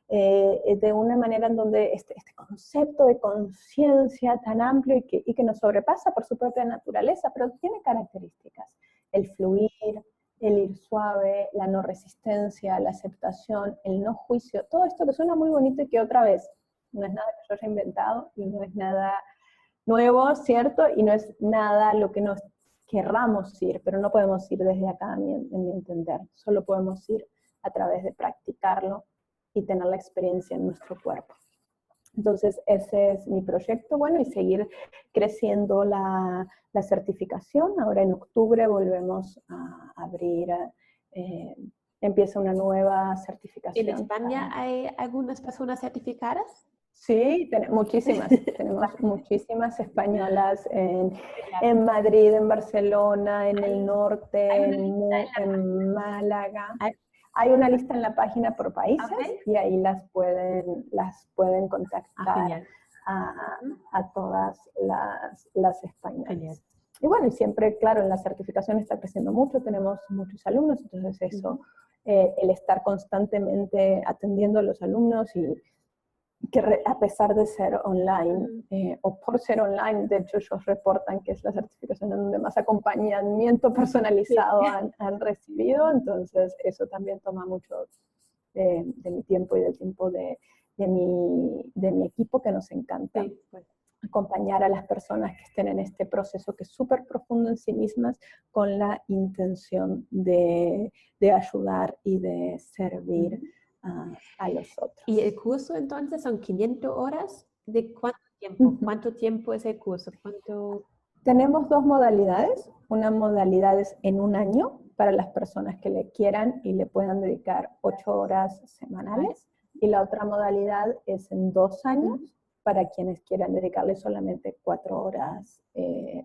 De una manera en donde este concepto de conciencia tan amplio y que nos sobrepasa por su propia naturaleza, pero tiene características. El fluir, el ir suave, la no resistencia, la aceptación, el no juicio, todo esto que suena muy bonito y que otra vez no es nada que yo haya inventado y no es nada nuevo, ¿cierto? Y no es nada lo que nos querramos ir, pero no podemos ir desde acá, en mi entender. Solo podemos ir a través de practicarlo y tener la experiencia en nuestro cuerpo. Entonces, ese es mi proyecto, bueno, y seguir creciendo la certificación. Ahora en octubre volvemos a abrir, empieza una nueva certificación. ¿En España hay algunas personas certificadas? Sí, muchísimas. Tenemos muchísimas españolas en Madrid, en Barcelona, en el norte, en Málaga. Hay una lista en la página por países y ahí las pueden contactar a todas las españolas. Genial. Y bueno, y siempre, claro, en la certificación está creciendo mucho, tenemos muchos alumnos, entonces eso, el estar constantemente atendiendo a los alumnos y que a pesar de ser online, o por ser online, de hecho ellos reportan que es la certificación en donde más acompañamiento personalizado han recibido, entonces eso también toma mucho de mi tiempo y del tiempo de mi equipo, que nos encanta acompañar a las personas que estén en este proceso que es súper profundo en sí mismas, con la intención de ayudar y de servir a los otros. ¿Y el curso entonces son 500 horas? ¿De cuánto tiempo? ¿Cuánto tiempo es el curso? Tenemos dos modalidades. Una modalidad es en un año para las personas que le quieran y le puedan dedicar 8 horas semanales. Y la otra modalidad es en 2 años para quienes quieran dedicarle solamente 4 horas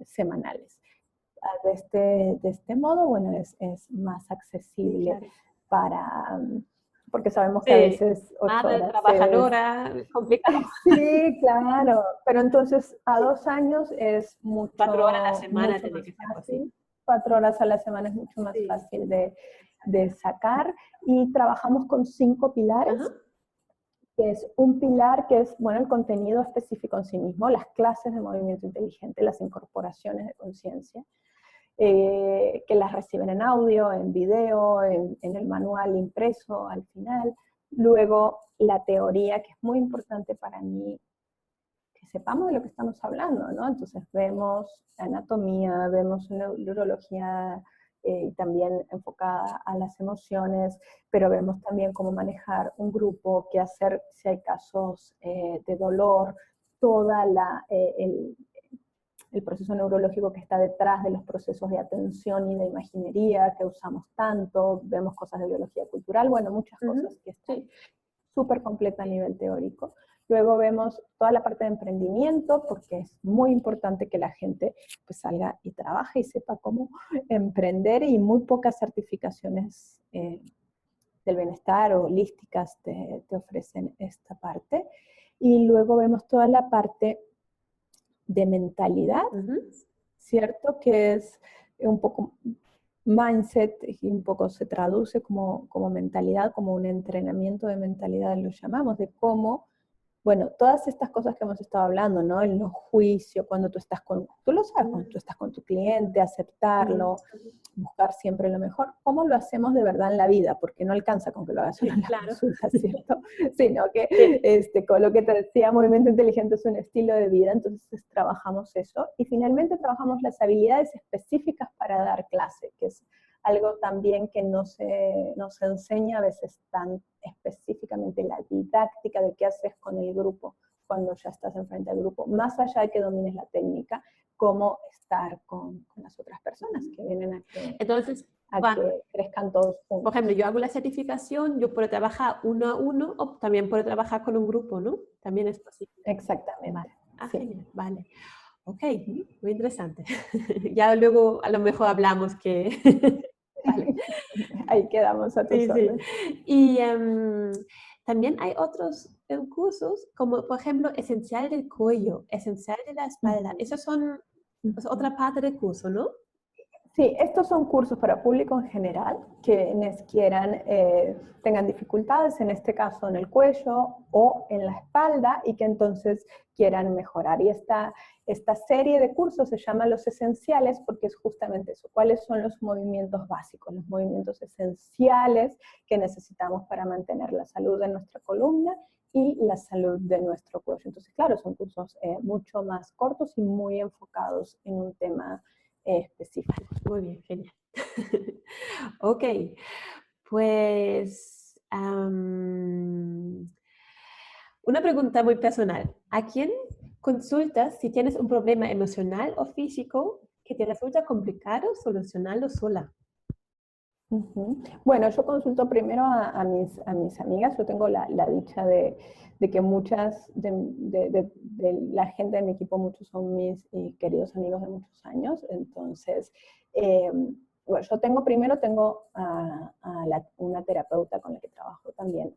semanales. De este modo, bueno, es más accesible para... porque sabemos que a veces 8 horas trabajadora, complicado. Sí, claro, pero entonces a 2 años es mucho 4 horas a la semana mucho tiene que más ser fácil. 4 horas a la semana es mucho más fácil de sacar, y trabajamos con 5 pilares, que es un pilar que es, bueno, el contenido específico en sí mismo, las clases de movimiento inteligente, las incorporaciones de conciencia, que las reciben en audio, en video, en el manual impreso al final. Luego la teoría, que es muy importante para mí, que sepamos de lo que estamos hablando, ¿no? Entonces vemos anatomía, vemos neurología, y también enfocada a las emociones, pero vemos también cómo manejar un grupo, qué hacer si hay casos de dolor, toda el proceso neurológico que está detrás de los procesos de atención y de imaginería que usamos tanto, vemos cosas de biología cultural, bueno, muchas cosas que están súper completas a nivel teórico. Luego vemos toda la parte de emprendimiento, porque es muy importante que la gente pues salga y trabaje y sepa cómo emprender, y muy pocas certificaciones del bienestar o holísticas te ofrecen esta parte. Y luego vemos toda la parte de mentalidad, ¿cierto? Que es un poco mindset, y un poco se traduce como mentalidad, como un entrenamiento de mentalidad, lo llamamos, de cómo bueno, todas estas cosas que hemos estado hablando, ¿no? El no juicio, cuando tú lo sabes, cuando tú estás con tu cliente, aceptarlo, buscar siempre lo mejor. ¿Cómo lo hacemos de verdad en la vida? Porque no alcanza con que lo hagas solo en la consulta, ¿cierto? Sino que con lo que te decía, movimiento inteligente es un estilo de vida, entonces trabajamos eso. Y finalmente trabajamos las habilidades específicas para dar clase, que es algo también que no se enseña a veces tan específicamente, la didáctica de qué haces con el grupo cuando ya estás enfrente al grupo, más allá de que domines la técnica, cómo estar con las otras personas que vienen a que, Entonces, que crezcan todos juntos. Por ejemplo, yo hago la certificación, yo puedo trabajar uno a uno o también puedo trabajar con un grupo, ¿no? También es posible. Exactamente. Vale. Sí. Genial, vale. Ok, muy interesante. Ya luego a lo mejor hablamos que... Vale. Ahí quedamos a tus órdenes. Y también hay otros cursos, como por ejemplo, esencial del cuello, esencial de la espalda. Esos son otra parte del curso, ¿no? Sí, estos son cursos para público en general, quienes quieran, tengan dificultades, en este caso en el cuello o en la espalda, y que entonces quieran mejorar. Y esta serie de cursos se llama Los Esenciales porque es justamente eso. ¿Cuáles son los movimientos básicos, los movimientos esenciales que necesitamos para mantener la salud de nuestra columna y la salud de nuestro cuello? Entonces, claro, son cursos mucho más cortos y muy enfocados en un tema específico. Muy bien, genial. Ok, pues una pregunta muy personal. ¿A quién consultas si tienes un problema emocional o físico que te resulta complicado solucionarlo sola? Bueno, yo consulto primero a mis amigas. Yo tengo la dicha de que muchas de la gente de mi equipo, muchos son mis queridos amigos de muchos años. Entonces, bueno, yo tengo una terapeuta con la que trabajo también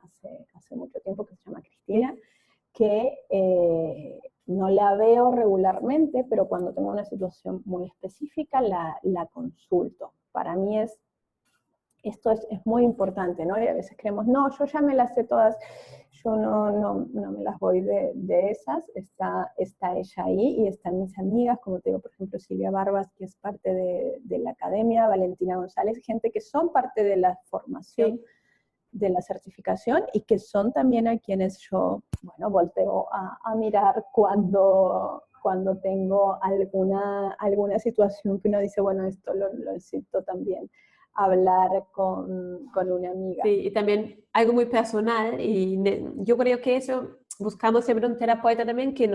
hace mucho tiempo, que se llama Cristina, que no la veo regularmente, pero cuando tengo una situación muy específica la consulto. Para mí esto es muy importante, ¿no? Y a veces creemos, no, yo ya me las sé todas, yo no me las voy de esas, está ella ahí y están mis amigas, como te digo, por ejemplo, Silvia Barbas, que es parte de la academia, Valentina González, gente que son parte de la formación, de la certificación, y que son también a quienes yo, bueno, volteo a mirar cuando tengo alguna situación que uno dice, bueno, esto lo necesito también hablar con una amiga. Sí, y también algo muy personal, y yo creo que eso, buscamos siempre un terapeuta también que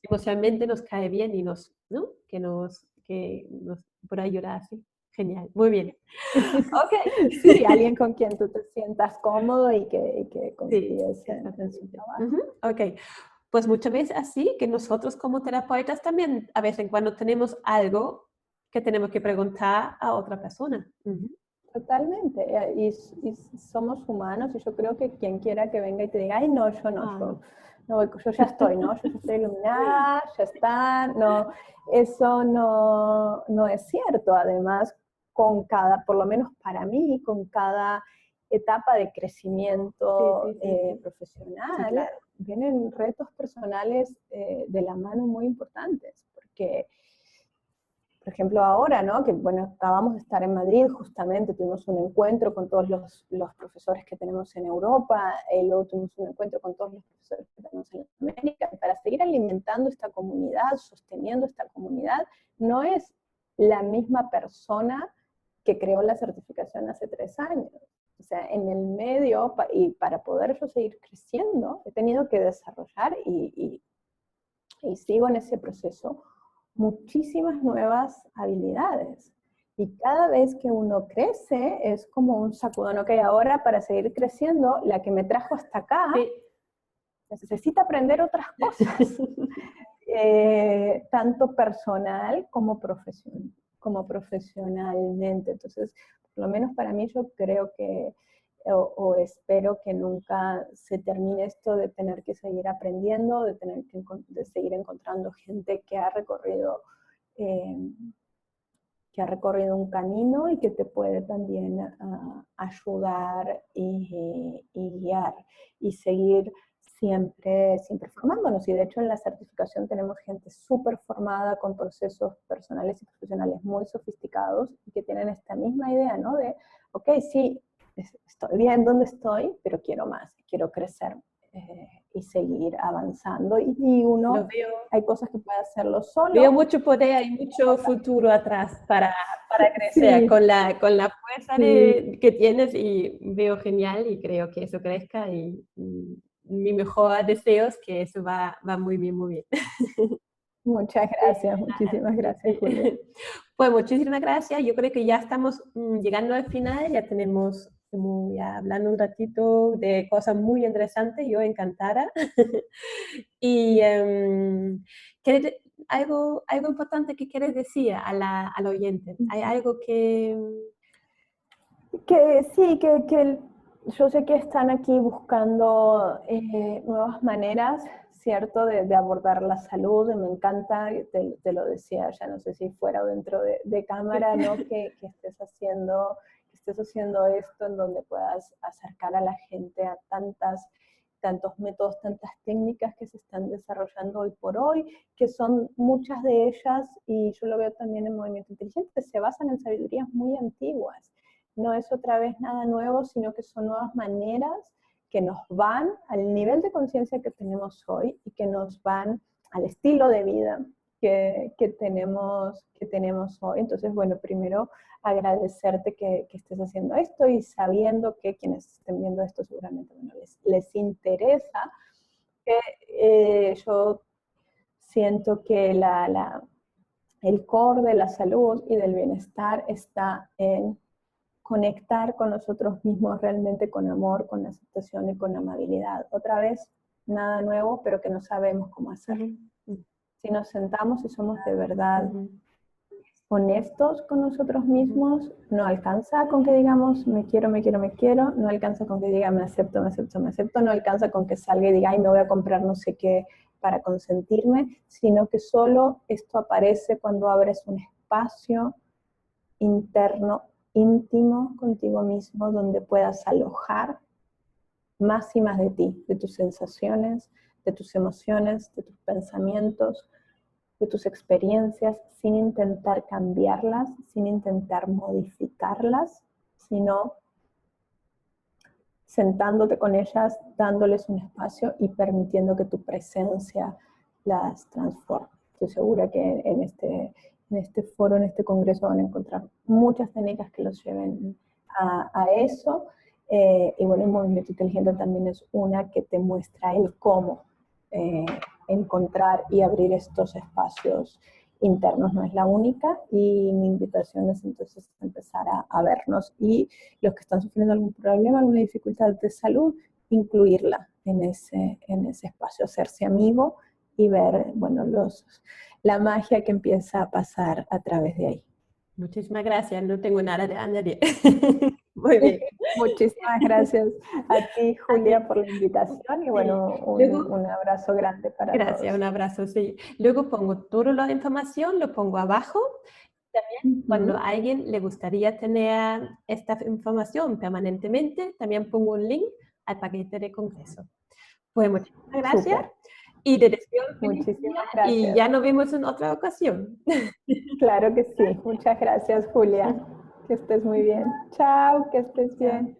emocionalmente nos cae bien y ¿no? que nos pueda ayudar así. Genial, muy bien. Ok. Sí, alguien con quien tú te sientas cómodo y que confíes en su trabajo. Ok, pues muchas veces así que nosotros como terapeutas también a veces cuando tenemos algo que tenemos que preguntar a otra persona. Totalmente, y somos humanos, y yo creo que quien quiera que venga y te diga, ay no, yo no, yo ya estoy, ¿no? Yo ya estoy iluminada, ya está, no, eso no es cierto. Además, por lo menos para mí, con cada etapa de crecimiento profesional, claro. vienen retos personales de la mano muy importantes, porque por ejemplo, ahora, ¿no? Que bueno, acabamos de estar en Madrid, justamente tuvimos un encuentro con todos los profesores que tenemos en Europa, luego tuvimos un encuentro con todos los profesores que tenemos en América. Para seguir alimentando esta comunidad, sosteniendo esta comunidad, no es la misma persona que creó la certificación hace 3 años. O sea, en el medio, y para poder yo seguir creciendo, he tenido que desarrollar y sigo en ese proceso, muchísimas nuevas habilidades. Y cada vez que uno crece es como un sacudón. Ok, ahora para seguir creciendo, la que me trajo hasta acá necesita aprender otras cosas, tanto personal como profesionalmente. Entonces, por lo menos para mí, yo creo que o espero que nunca se termine esto de tener que seguir aprendiendo, de seguir encontrando gente que ha recorrido un camino y que te puede también ayudar y guiar, y seguir siempre formándonos. Y de hecho en la certificación tenemos gente súper formada con procesos personales y profesionales muy sofisticados y que tienen esta misma idea, ¿no? De, ok, sí, estoy bien donde estoy, pero quiero más, quiero crecer y seguir avanzando. Y uno, hay cosas que puede hacerlo solo. Veo mucho poder y mucho futuro atrás para crecer, Sí. con la fuerza que tienes, y veo genial y creo que eso crezca, y mi mejor deseo es que eso va muy bien, muy bien. Muchas gracias, muchísimas gracias, Julia. Pues muchísimas gracias. Yo creo que ya estamos llegando al final, ya tenemos ya hablando un ratito de cosas muy interesantes, yo encantada. Y algo importante que quieres decir al oyente. ¿Hay algo que sí, que yo sé que están aquí buscando nuevas maneras, ¿cierto?, de abordar la salud. Me encanta, te lo decía ya, no sé si fuera o dentro de cámara, ¿no? que estés haciendo esto en donde puedas acercar a la gente a tantos métodos, tantas técnicas que se están desarrollando hoy por hoy, que son muchas de ellas, y yo lo veo también en Movimiento Inteligente, se basan en sabidurías muy antiguas. No es otra vez nada nuevo, sino que son nuevas maneras que nos van al nivel de conciencia que tenemos hoy y que nos van al estilo de vida que tenemos hoy. Entonces, bueno, primero agradecerte que estés haciendo esto, y sabiendo que quienes estén viendo esto seguramente, bueno, les interesa. Yo siento que el core de la salud y del bienestar está en conectar con nosotros mismos realmente, con amor, con aceptación y con amabilidad. Otra vez, nada nuevo, pero que no sabemos cómo hacerlo. Si nos sentamos y somos de verdad honestos con nosotros mismos, no alcanza con que digamos me quiero, no alcanza con que diga me acepto, no alcanza con que salga y diga ay, me voy a comprar no sé qué para consentirme, sino que solo esto aparece cuando abres un espacio interno, íntimo contigo mismo, donde puedas alojar más y más de ti, de tus sensaciones, de tus emociones, de tus pensamientos, de tus experiencias, sin intentar cambiarlas, sin intentar modificarlas, sino sentándote con ellas, dándoles un espacio y permitiendo que tu presencia las transforme. Estoy segura que en este foro, en este congreso, van a encontrar muchas técnicas que los lleven a eso. Y bueno, el Movimiento Inteligente también es una que te muestra el cómo encontrar y abrir estos espacios internos. No es la única, y mi invitación es entonces empezar a vernos, y los que están sufriendo algún problema, alguna dificultad de salud, incluirla en ese espacio, hacerse amigo y ver, bueno, la magia que empieza a pasar a través de ahí. Muchísimas gracias, no tengo nada de añadir. Muy bien. Muchísimas gracias a ti, Julia, por la invitación, y bueno, un abrazo grande para todos. Gracias, un abrazo, sí. Luego pongo toda la información, lo pongo abajo. También cuando a alguien le gustaría tener esta información permanentemente, también pongo un link al paquete de congreso. Pues muchísimas gracias. Super. Y te deseo muchísimas gracias. Y ya nos vemos en otra ocasión. Claro que sí. Muchas gracias, Julia. Que estés muy bien. Chao, que estés bien.